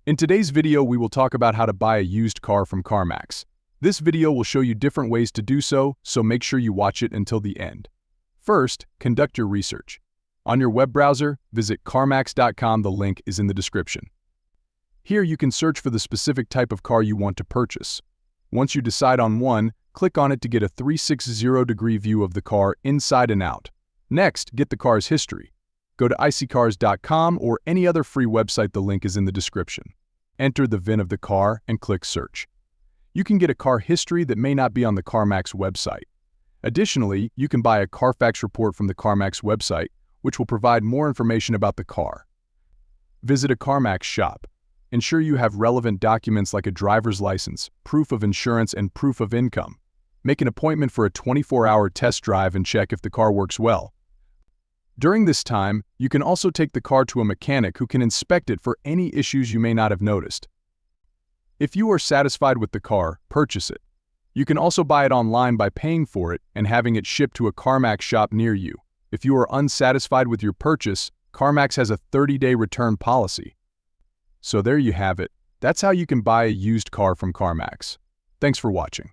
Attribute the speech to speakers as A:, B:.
A: In today's video, we will talk about how to buy a used car from Carmax. This video will show you different ways to do so make sure you watch it until the end. First, conduct your research. On your web browser, visit carmax.com. The link is in the description. Here you can search for the specific type of car you want to purchase. Once you decide on one, click on it to get a 360-degree view of the car inside and out. Next, get the car's history. Go to iSeeCars.com or any other free website. The link is in the description. Enter the VIN of the car and click Search. You can get a car history that may not be on the Carmax website. Additionally, you can buy a Carfax report from the Carmax website, which will provide more information about the car. Visit a Carmax shop. Ensure you have relevant documents like a driver's license, proof of insurance, and proof of income. Make an appointment for a 24-hour test drive and check if the car works well. During this time, you can also take the car to a mechanic who can inspect it for any issues you may not have noticed. If you are satisfied with the car, purchase it. You can also buy it online by paying for it and having it shipped to a Carmax shop near you. If you are unsatisfied with your purchase, Carmax has a 30-day return policy. So there you have it. That's how you can buy a used car from Carmax. Thanks for watching.